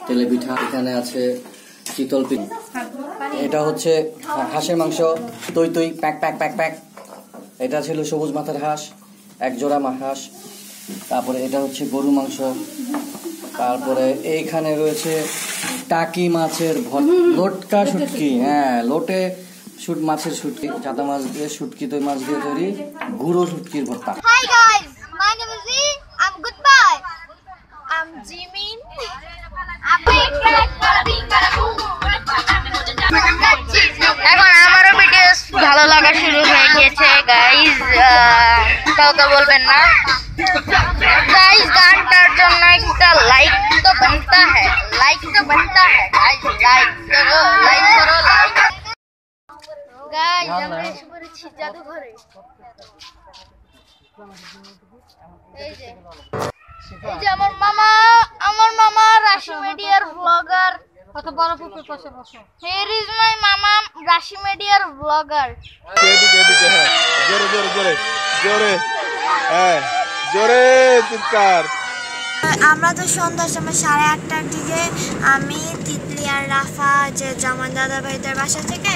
তেলে পিঠা, এখানে আছে চিতল পিঠা, এটা হচ্ছে হাঁসের মাংস তৈ তৈ প্যাক প্যাক প্যাক প্যাক, এটা ছিল সবুজ মাথার হাঁস, এক জোড়া হাঁস, তারপরে এটা হচ্ছে গরু মাংস, তারপরে এইখানে রয়েছে টাকি মাছের লটকা শুটকি, হ্যাঁ লোটে মাছের শুটকি, চাতা মাছ দিয়ে শুটকি, তৈ মাছ দিয়ে তৈরি গুঁড়ো শুটকির ভর্তা। Hi guys, my name is Z. I'm goodbye. I'm Jimin. এখন আমারও ভিডিও ভালো লাগা শুরু হয়ে গেছে গাইজ, কাউকে বলবেন না গাইজ, গানটার জন্য একটা লাইক তো बनता है, लाइक तो बनता है गाइज, लाइक करो लाइक करो लाइक। গাইজ আমরা এসে পড়েছি জাদুঘরে। এই যে আমার মামা রাশি মিডিয়ার ব্লগার, কত বড় পুকুর পাশে বসো। হিয়ার ইজ মাই মামা রাশি মিডিয়ার ব্লগার। এদিকে হ্যাঁ, জোরে জোরে জোরে জোরে, হ্যাঁ জোরে চিৎকার। আমরা তো সন্ধ্যার সময় 8:30টার দিকে আমি তিতলি আর রাফা যে জামান দাদা ভাইদের বাসা থেকে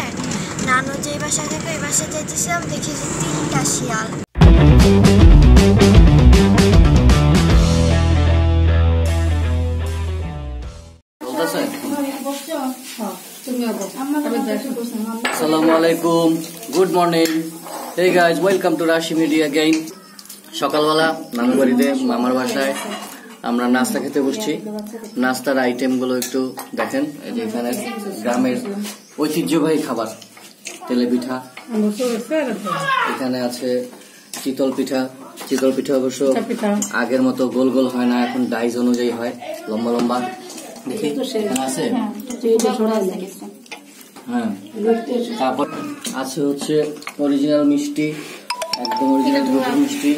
নানু যে বাসা থেকে এই বাসা যাইতেছিলাম, দেখেছি 3টা শিয়াল। আসসালামুয়ালাইকুম, good morning, hey guys, welcome to Rashi media again. সকালবেলা নানু বাড়িতে মামার বাসায় আমরা নাস্তা খেতে বসছি। নাস্তার আইটেমগুলো একটু দেখেন, এই যে এখানে গ্রামের ঐতিহ্যবাহী খাবার তেলে পিঠা, এখানে আছে চিতল পিঠা। চিতল পিঠা অবশ্য আগের মতো গোল গোল হয় না, এখন ডাইজ অনুযায়ী হয়, লম্বা লম্বা। দেখি আছে, হ্যাঁ। তারপর আছে হচ্ছে অরিজিনাল মিষ্টি, একদম অরিজিনাল মিষ্টি।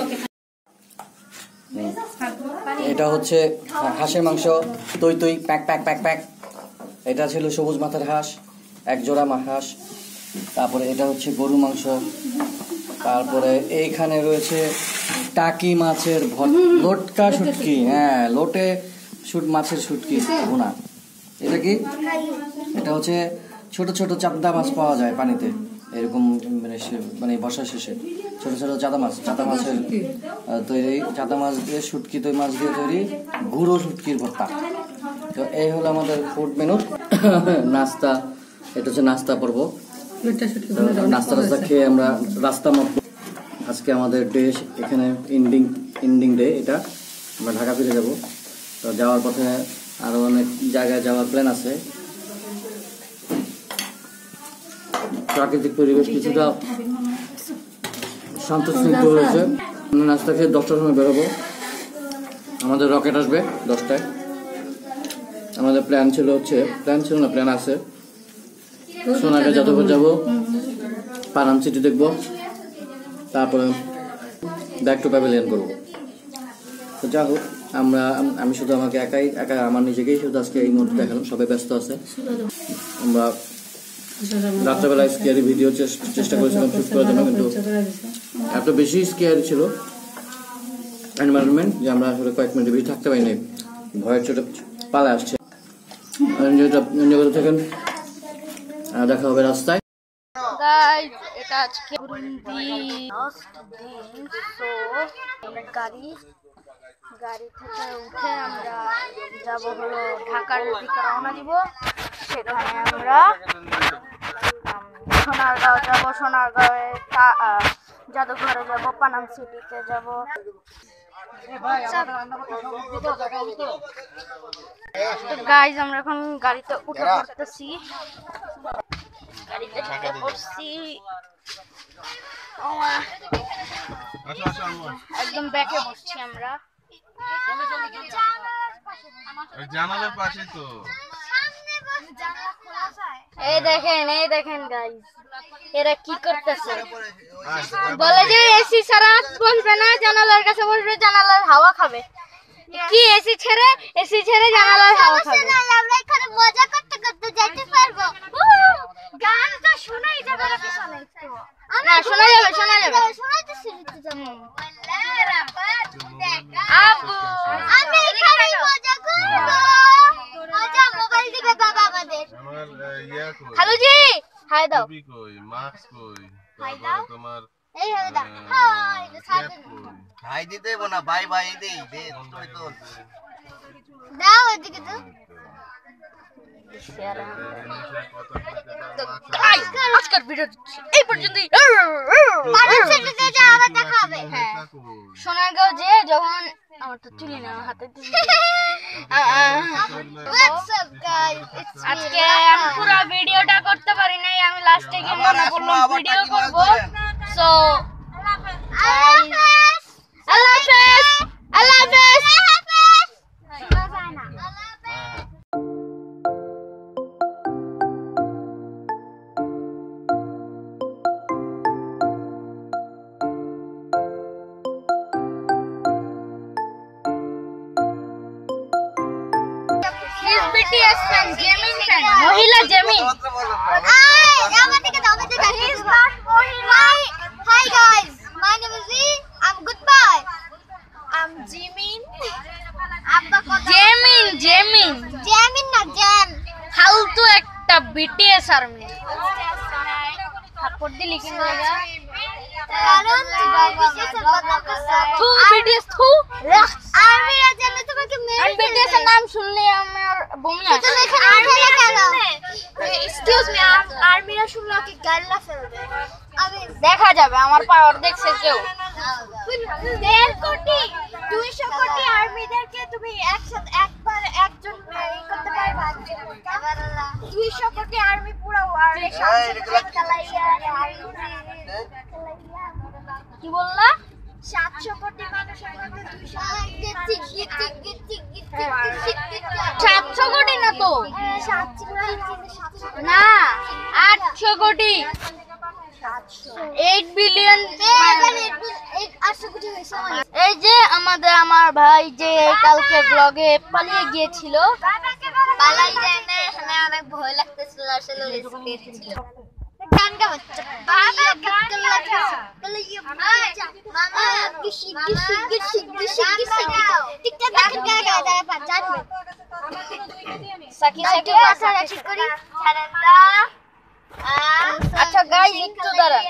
এটা হচ্ছে হাঁসের মাংস তৈ তৈ প্যাক প্যাক প্যাক প্যাক, এটা ছিল সবুজ মাথার হাঁস, এক জোড়া হাঁস, তারপরে এটা হচ্ছে গরু মাংস, তারপরে এইখানে রয়েছে টাকি মাছের লটকা শুটকি, হ্যাঁ লোটে মাছের শুটকি ভুনা। এটা কি, এটা হচ্ছে ছোট ছোট চান্দা মাছ পাওয়া যায় পানিতে, এরকম মানে বর্ষা শেষে ছোট ছোট চাঁদা মাছের তৈরি, চাঁদা মাছ দিয়ে শুটকি, তৈ মাছ দিয়ে তৈরি গুঁড়ো শুটকির ভর্তা। তো এই হলো আমাদের ফুড মেনু। নাস্তা, এটা হচ্ছে নাস্তা পর্ব। নাস্তা খেয়ে আমরা রাস্তা মাপব। আজকে আমাদের ডে এখানে এন্ডিং ডে, এটা আমরা ঢাকা ফিরে যাব। তো যাওয়ার পথে আরো অনেক জায়গায় যাওয়ার প্ল্যান আছে। প্রাকৃতিক পরিবেশ কিছুটা শান্তস্নিগ্ধ হয়েছে। নাস্তা খেয়ে 10টার সময় বেরোবো, আমাদের রকেট আসবে 10টায়। আমাদের প্ল্যান আছে সোনারগাঁ জাদুঘর যাবো, পানাম সিটি দেখবো, তারপরে ব্যাক টু প্যাভিলিয়ন করবো। তো যা হোক, আমি শুধু একা আমার নিজেকেই শুধু আজকে এই মুহূর্তে দেখালাম, সবাই ব্যস্ত আছে। আমরা রাত্রেবেলায় স্কেয়ারি ভিডিও চেষ্টা করেছিলাম শুট করার জন্য, কিন্তু এত বেশি স্কেয়ারি ছিল এনভায়রনমেন্ট যে আমরা আসলে কয়েক মিনিট বেশি থাকতে পারিনি, ভয়ের চোটে পালা আসছে। থাকেন, দেখা হবে রাস্তায়। এটা আজকে গাড়ি থেকে উঠে আমরা যাব হলো ঢাকার দিকে রওনা দিব। সেখানে আমরা সোনারগাঁও যাব, সোনারগাঁওয়ে জাদুঘরে যাব, পানাম সিটিতে যাব। তো গাইজ আমরা এখন গাড়িতে উঠে পড়তেছি, গাড়িতে ঢুকে পড়ছি, একদম ব্যাকে বসছি আমরা। জানালার পাশে তো এই দেখেন গাইজ, এরা কি করতেছে, বলে যে এসি ছাড়া বসবে না, জানালার কাছে বসবে, জানালার হাওয়া খাবে। কি এসি ছেড়ে জানালার হাওয়া খাবে? আমরা এখানে মজা করতে করতে যেতে পারবো। গানটা শোনাই যাবে না, পিছনে একটু না শোনা যাবে, শোনাইতেছি তো যাবো। আব্বু আমি এখানে মজা করব, মজা খালুজি হাই দাও টুপি কই, মাস্ক কই, হাই তারপরে দাও তোমার এই হাই দাও হাই ক্যাপ কই, হাই দিতে হইব না, বাই বাই দেই দে তুই তো দাও এদিকে দাও আজকের ভিডিও এই পর্যন্তই দেখা হবে। হ্যাঁ সোনারগাঁও যে যখন আমার তো চুলি না হাতে আজকে আমি পুরো ভিডিওটা করতে পারি নাই, আমি লাস্টে গিয়ে মনে করলাম ভিডিও করব। সো আল্লাহ হাফেজ আল্লাহ হাফেজ BTS fan, Jamin fan, Mohila Jamin. He's not Mohila. Hi guys, my name is Z. I'm goodbye. I'm Jamin. Jamin na Jam. फालतू একটা BTS आर्मी. থাপ্পড় দিলি কিন লাগা? কারণ BTS থু আর্মি এর জন্য তোমাকে মেরে BTS এর নাম শুনলে আমার বমি আসে। তুমি এখানে উঠে কেন? এক্সকিউজ মি, আর্মিরা শুনলে কি গাল্লা ফেলবে? আমি দেখা যাবে, আমার পাওয়ার দেখছে কেউ। 1.5 কোটি 200 কোটি আর্মিদেরকে তুমি একসাথে একবার একজন করতে পারবা? 200 কোটি আর্মি পুরো ওয়ার্ল্ডে চালাইয়া কি বললা? 700 কোটি মানুষের মধ্যে 700 কোটি না তো, না 800 কোটি 8 বিলিয়ন। এই যে আমার ভাই যে কালকে ব্লগে পালিয়ে গিয়েছিল, পালাই যায় না, এখানে অনেক ভয় লাগতেছিল আসলে ছিল। আচ্ছা গাইস একটু দাঁড়ান,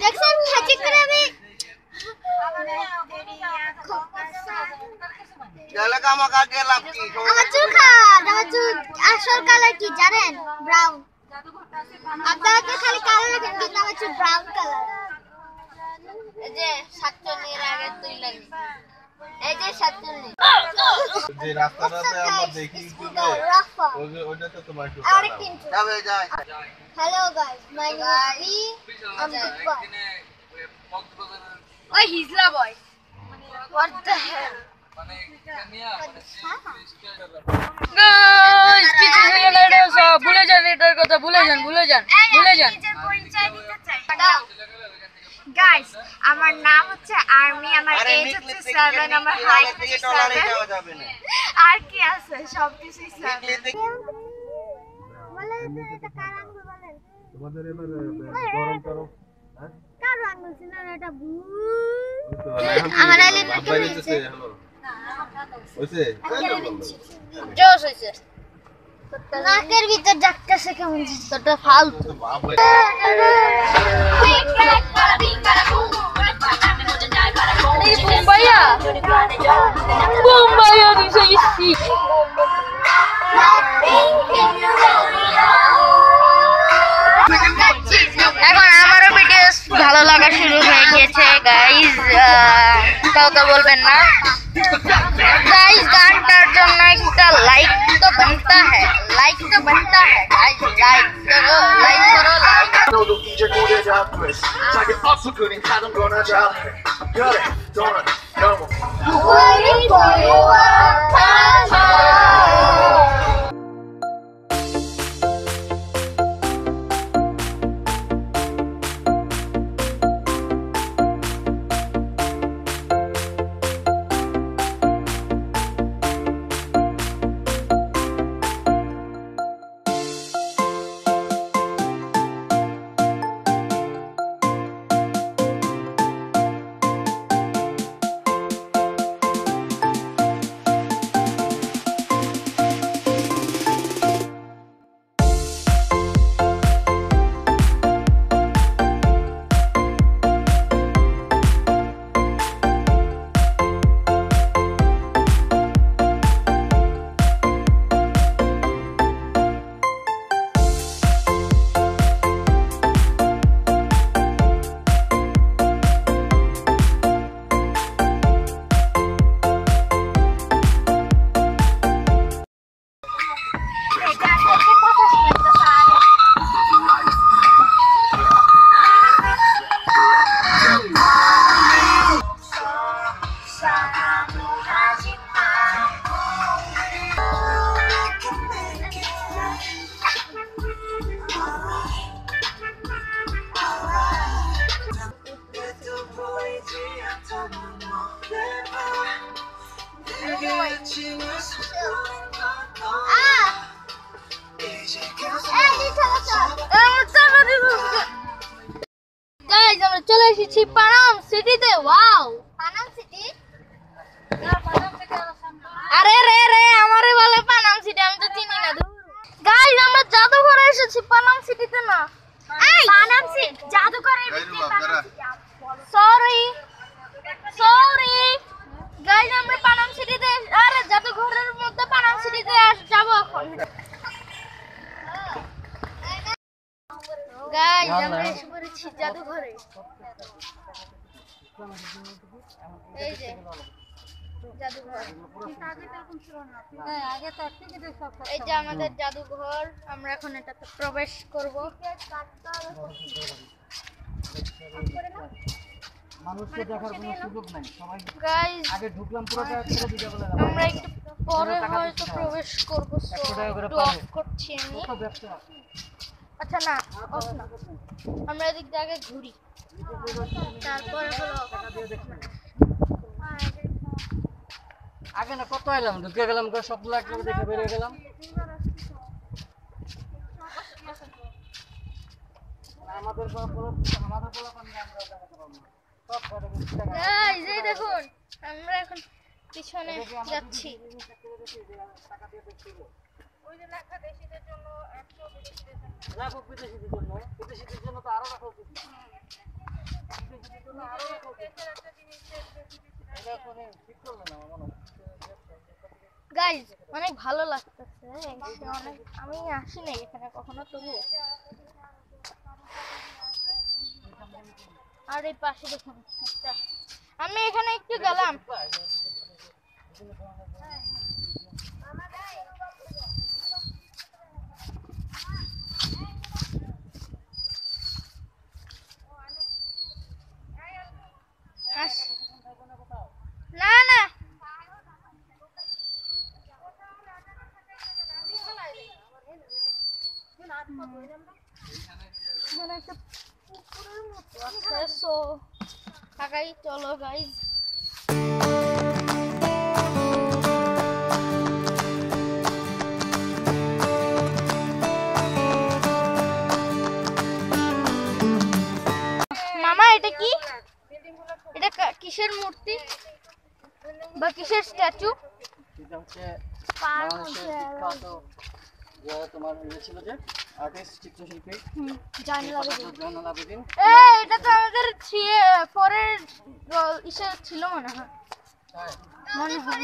দেখছেন খাঁচি করে আমি আমার চুল আসল কালার কি জানেন? ব্রাউন। আপনারা তো খালি কালো দেখেন, কিন্তু আমার চুল ব্রাউন কালার। এই যে 47 এর আগে তুই লাগি, এই যে 47 যে রাস্তাটাতে আমরা দেখি ইউটিউবে ওইটা তো তোমার একটু যাবে যায়। Hello guys, my name is B, I am goodbye. ওই হিজলা boy, what the hell guys, কিছু রিলেটেড সব ভুলে যান, এটার কথা ভুলে যান। গাইস আমার নাম হচ্ছে আর্মি, আমার এজ হচ্ছে 7, আমার হাইট হচ্ছে 7, আর কি আছে সবকিছু 7। বলে এটা কার আঙ্গুল বলেন? তোমাদের এবার গরম করো, হ্যাঁ কার আঙ্গুল ছিল এটা? আমার আইলে বাইরে যেতে হলো ওইছে জোশ হইছে, নাকের ভিতর ডাকতেছে কেমন তোটা ফালতু। বুম্বাইয়া দিছে ইসি। এখন আমারও ভিডিও ভালো লাগা শুরু হয়ে গিয়েছে গাইজ, কাউকে বলবেন না गाइस। गानটার জন্য একটা लाइक तो बनता है गाइस, लाइक करो like. 너도 이제 고대자 프레스 자기 업소 그린 하던 거나 잘해 그래 너는 너무 Waiting for you all time. এসেছি পানাম সিটিতে। Wow, Panam city. আরে রে রে, আমারে বলে পানাম সিটি, আমি তো চিনি না। গাইস, আমরা জাদুঘরে এসেছি, পানাম সিটিতে না। এই পানাম সিটি জাদুঘরের ভিতরে পানাম সিটি। সরি গাইস, আমরা পানাম সিটিতে, আরে জাদুঘরের মধ্যে পানাম সিটিতে যাব এখন। গাইস, আমরা এসে পড়েছি জাদুঘরে। এই যে জাদুঘর, এই যে আমাদের জাদুঘর। আমরা এখন এটাতে প্রবেশ করব। মানুষকে দেখার কোনো সুযোগ নাই, সবাই গাইস, আগে ঢুকলাম পুরোটা ছেড়ে দিতে বলে আমরা একটু পরে হয়তো প্রবেশ করব। অফ করছি আমি। আচ্ছা না, অফ না, আমরা এদিক দিয়ে আগে ঘুরি, তারপরে হলো আগে না কত এলাম, ঢুকে গেলাম, সবগুলো একসাথে দেখে বেরিয়ে গেলাম। আমাদের গাইস, এই দেখুন, আমরা এখন পিছনে যাচ্ছি। বিদেশিদের জন্য তো আরো রাখা উচিত। গাইস, অনেক ভালো লাগতেছে, অনেক, আমি আসি নাই এখানে কখনো, তবু। আর এই পাশে দেখুন একটা, আমি এখানে একটু গেলাম। না না, চলো গাইস। মামা, এটা কি? এটা কিসের মূর্তি বা কিসের স্ট্যাচু? এটা হচ্ছে বাংলাদেশের বিখ্যাত যে তোমার ছিল যে আর্টিস্ট, চিত্রশিল্পী জয়নুল আবেদিন। এটা তো আমাদের 4-এর ইসে ছিল মনে হয়। মনে হয়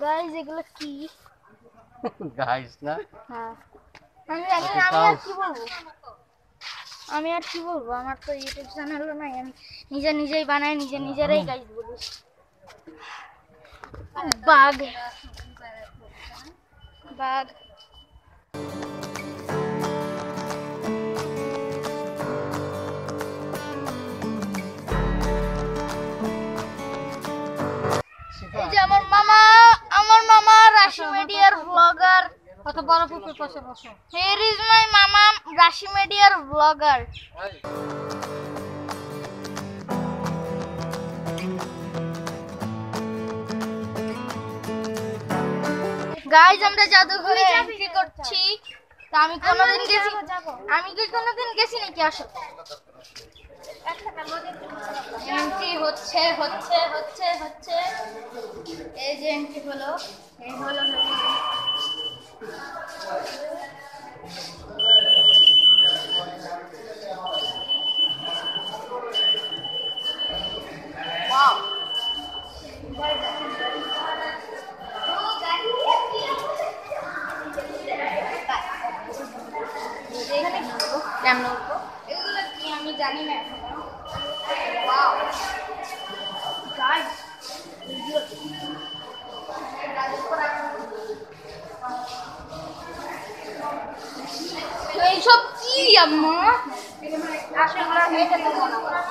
গাইস, এগুলো কি? গাইস না, হ্যাঁ, আমি আর কি বলবো, আমার তো ইউটিউব চ্যানেলও নাই, আমি নিজেই বানাই, নিজেরাই গাইস বলি। বাঘ এই যে আমার মামা রাশি মিডিয়ার ব্লগার। কত বড় পুকুর পাশে বসো। হিয়ার ইজ মাই মামা রাশি মিডিয়ার ব্লগার। গাইস, আমরা জাদুঘরে এন্ট্রি করছি। তা আমি কি কোনোদিন গেছি নাকি? আসো, এন্ট্রি হচ্ছে। এই যে এন্ট্রি হলো, এই হলো। ওয়াও, কেমন উঠবো এগুলো কি আমি জানি না এখনো। ওয়াও গাইস, এইসব কি আম্মা? আসলে এটা তো মনে হয়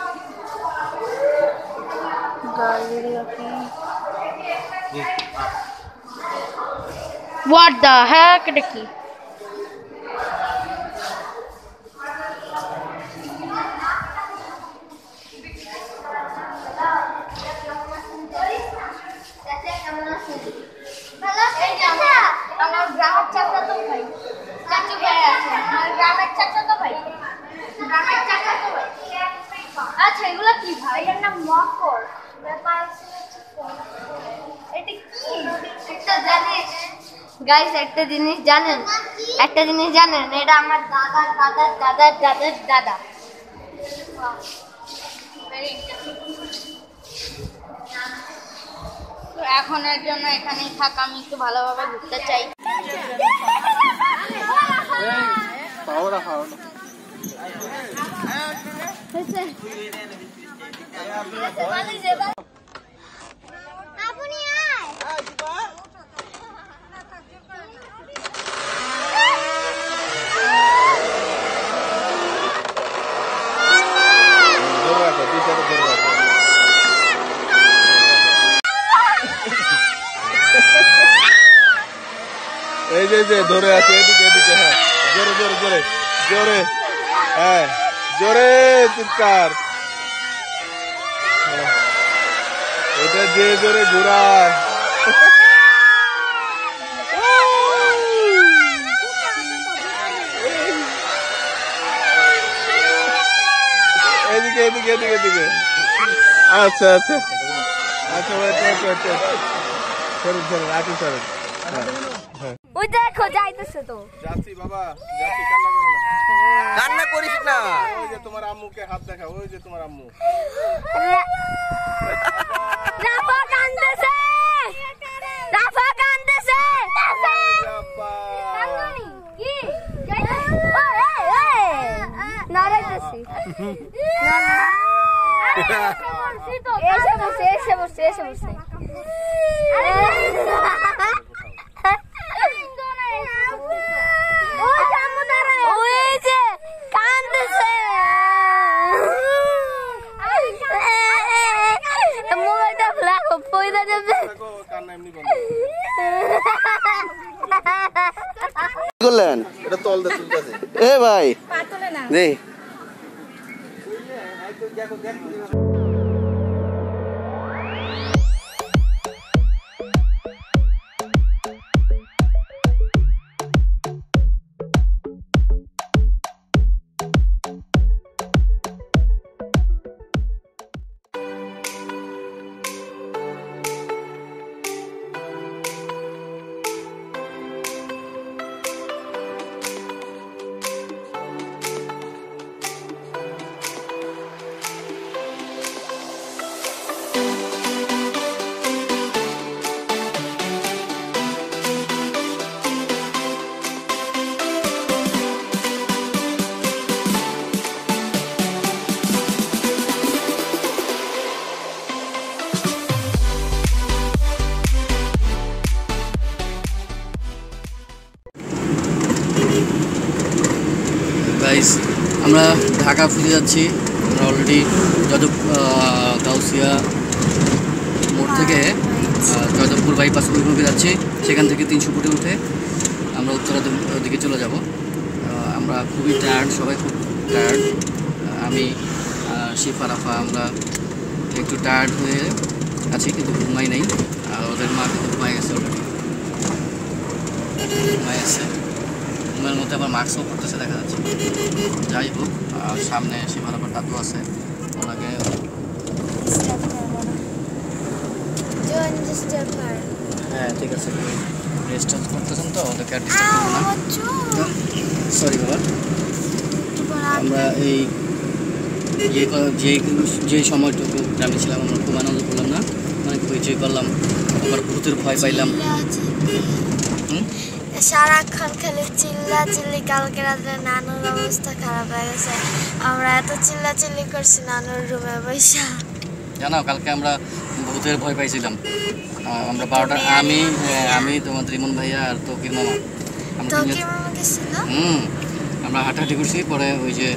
What the heck? এটা কি? এই যে আমার গ্রামের চাচাতো ভাই চাচু ভাই আছে আমার গ্রামের চাচাতো ভাই গ্রামের চাচাতো ভাই আচ্ছা এগুলা কি ভাই এর নাম মকর এটা কি একটা জানিস গাইস একটা জিনিস জানেন এটা আমার দাদার দাদার দাদার দাদার দাদা তো এখনের জন্য এখানেই থাক আমি একটু ভালোভাবে ঘুরতে চাই এই যে ধরে আছে এদিকে এদিকে হ্যাঁ জোরে জোরে জোরে জোরে হ্যাঁ জোরে চিৎকার এটা যে জোরে ঘুরায় এদিকে এদিকে এদিকে এদিকে আচ্ছা আচ্ছা আচ্ছা সরুন সরুন আপনি সরুন ওই দেখো যাইতেছে তো যাচ্ছি বাবা যাচ্ছি কান্না করো না কান্না করিস না ওই যে তোমার আম্মুকে হাত দেখা ওই যে তোমার আম্মু রাফা কাঁদতেছে কি না যাইতেছি এসে বসে করলেন এটা তল দে চিন্তাছে এ ভাই দে গাইস আমরা ঢাকা ফিরে যাচ্ছি আমরা অলরেডি গাউসিয়া মোড় থেকে যাদবপুর বাইপাস অভিমুখে যাচ্ছি সেখান থেকে 300 ফুটে উঠে আমরা উত্তরার দিকে চলে যাব আমরা খুবই টায়ার্ড সবাই খুব টায়ার্ড আমি শিফা রাফা আমরা একটু টায়ার্ড হয়ে আছি কিন্তু ঘুমাই নাই ওদের মা কিন্তু ঘুমাই গেছে অলরেডি ঘুমাই আছে ঘুমের মধ্যে আবার মাস্কও পড়তেছে দেখা যাচ্ছে যাই হোক সামনে শিফা রাফার দাদু আছে ওনাকে হ্যাঁ ঠিক আছে রেস্ট করতেছেন তো ওদেরকে আর ডিস্টার্ব করবো না সরি বাবা আমরা এই যে সময়টুকু গ্রামে ছিলাম আমরা খুব আনন্দ করলাম না মানে হইচই করলাম আবার ভূতের ভয় পাইলাম সারাক্ষণ খালি চিল্লি কালকে রাত্রে নানুর অবস্থা খারাপ হয়ে গেছে আমরা এত চিল্লি করছি নানুর রুমে বসে জানো কালকে আমরা ভূতের ভয় পাইছিলাম আমরা 12টা আমি তোমাদের ইমন ভাইয়া আর তকির মামা আমরা হাঁটাহাঁটি করছি পরে ওই যে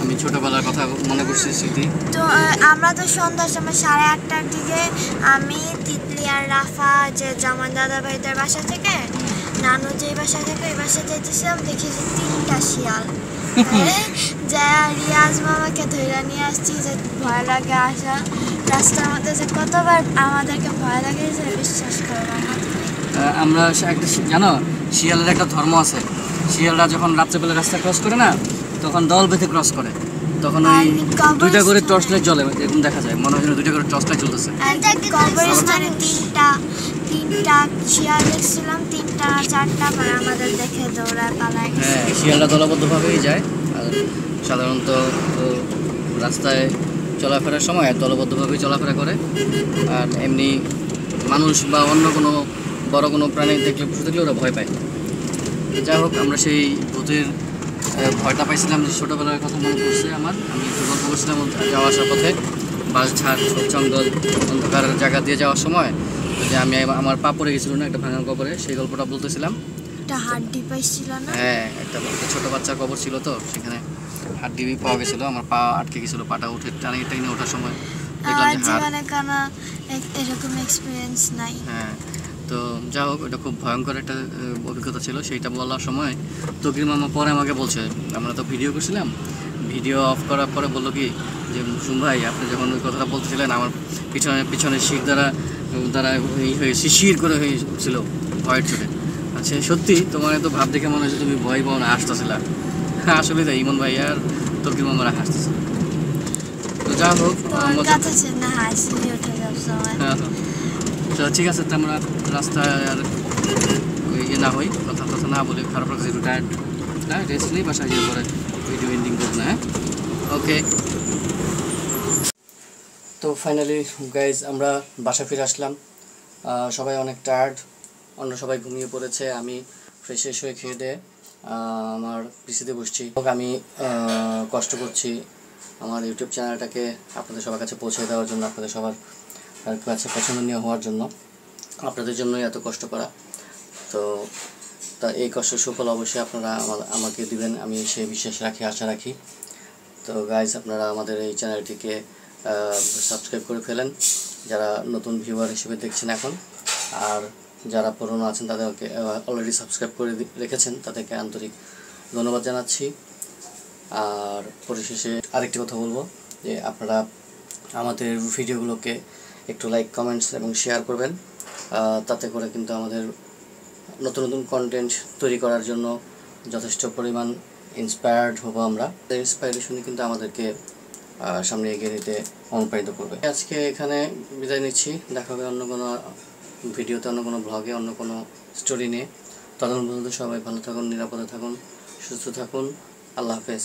আমি ছোটবেলার কথা মনে করছি স্মৃতি তো আমরা তো সন্ধ্যার সময় 8:30টার দিকে আমি তিতলি আর রাফা যে জামান দাদা ভাইদের বাসা থেকে নানু যে বাসা থেকে ওই বাসা যাইতেছিলাম দেখি যে 3টা শিয়াল যা রিয়াজ মামাকে ধরে নিয়ে আসছি, যে ভয় লাগে আসা রাস্তার মধ্যে, যে কতবার আমাদেরকে ভয় লাগে যে বিশ্বাস করো না। আমরা একটা জানো শিয়ালের একটা ধর্ম আছে, শিয়ালরা যখন রাত্রেবেলা রাস্তা ক্রস করে না, তখন দল বেঁধে ক্রস করে, তখন ওই দুইটা করে টর্চ লাইট জ্বলে, এরকম দেখা যায়, মনে হয় দুইটা করে টর্চ লাইট জ্বলতেছে। কবরস্থানে তিনটা শিয়াল দেখছিলাম, 3টা না 4টা, পরে আমাদের দেখে দৌড়ায় পালায়। হ্যাঁ, শিয়ালরা দলবদ্ধভাবেই যায়, আর সাধারণত রাস্তায় চলাফেরার সময় দলবদ্ধভাবেই চলাফেরা করে, আর এমনি মানুষ বা অন্য কোনো বড় কোনো প্রাণী দেখলে, পশু দেখলে ওরা ভয় পায়। যাই হোক, আমরা সেই ভূতের ভয়টা পাইছিলাম, যে ছোটোবেলার কথা মনে পড়ছে আমার। আমি একটু গল্প করছিলাম যাওয়া আসার পথে, বাসঝাড় জঙ্গল অন্ধকার জায়গা দিয়ে যাওয়ার সময়, যে আমি আমার পা পড়ে গেছিলো না একটা ভাঙার কবরে, সেই গল্পটা বলতেছিলাম। একটা হাড্ডি পাইছিল না? হ্যাঁ, একটা ছোটো বাচ্চার কবর ছিল, তো সেখানে হাড্ডি পাওয়া গেছিলো, আমার পা আটকে গেছিলো, পাটা উঠে টানে ওঠার সময় আমার জীবনে কোনো এরকম এক্সপিরিয়েন্স নাই। হ্যাঁ, তো যা হোক, এটা খুব ভয়ঙ্কর একটা অভিজ্ঞতা ছিল। সেইটা বলার সময় তকির মামা পরে আমাকে বলছে, আমরা তো ভিডিও করছিলাম, ভিডিও অফ করার পরে বললো কি যে মুসুম ভাই, আপনি যখন ওই কথাটা বলতেছিলেন, আমার পিছনে শির দ্বারা শিশির করে হয়েছিল ভয়ের চোটে। আচ্ছা, সত্যি তোমার এত ভাব দেখে মনে হচ্ছে তুমি ভয় পাও না, হাসতেছিল। আসলে তাই, ইমন ভাই আর তকির মামারা হাসতেছে। তো যা হোক, তো ঠিক আছে, তো আমরা রাস্তায় আর ইয়ে না হই, কথা না বলে, খারাপ লাগছে, একটু টায়ার্ড, রেস্ট নেই, বাসায় গিয়ে পরে ভিডিও এন্ডিং করবো না। হ্যাঁ, ওকে। তো ফাইনালি গাইজ, আমরা বাসা ফিরে আসলাম। সবাই অনেক টায়ার্ড, অন্য সবাই ঘুমিয়ে পড়েছে, আমি ফ্রেশ হয়ে খেয়ে দিয়ে আমার পিসিতে বসছি। আমি কষ্ট করছি আমার ইউটিউব চ্যানেলটাকে আপনাদের সবার কাছে পৌঁছে দেওয়ার জন্য, আপনাদের সবার কাছে পছন্দনীয় হওয়ার জন্য, আপনাদের জন্যই এত কষ্ট করা। তো এই কষ্টের সুফল অবশ্যই আপনারা আমাকে দিবেন, আমি সেই বিশ্বাস রাখি, আশা রাখি। তো গাইজ, আপনারা আমাদের এই চ্যানেলটিকে সাবস্ক্রাইব করে ফেলেন, যারা নতুন ভিউয়ার হিসেবে দেখছেন এখন, আর যারা পুরনো আছেন তাদেরকে অলরেডি সাবস্ক্রাইব করে রেখেছেন, তাদেরকে আন্তরিক ধন্যবাদ জানাচ্ছি। আর পরিশেষে আরেকটি কথা বলবো, যে আপনারা আমাদের ভিডিওগুলোকে একটু লাইক, কমেন্টস এবং শেয়ার করবেন, তাতে করে কিন্তু আমাদের নতুন নতুন কন্টেন্ট তৈরি করার জন্য যথেষ্ট পরিমাণ ইন্সপায়ার্ড হবো আমরা। ইন্সপায়ারেশনই কিন্তু আমাদেরকে সামনে এগিয়ে নিতে অনুপ্রাণিত করবে। আজকে এখানে বিদায় নিচ্ছি, দেখা হবে অন্য কোনো ভিডিওতে, অন্য কোনো ব্লগে, অন্য কোনো স্টোরি নিয়ে। ততক্ষণ পর্যন্ত সবাই ভালো থাকুন, নিরাপদে থাকুন, সুস্থ থাকুন। আল্লাহ হাফেজ।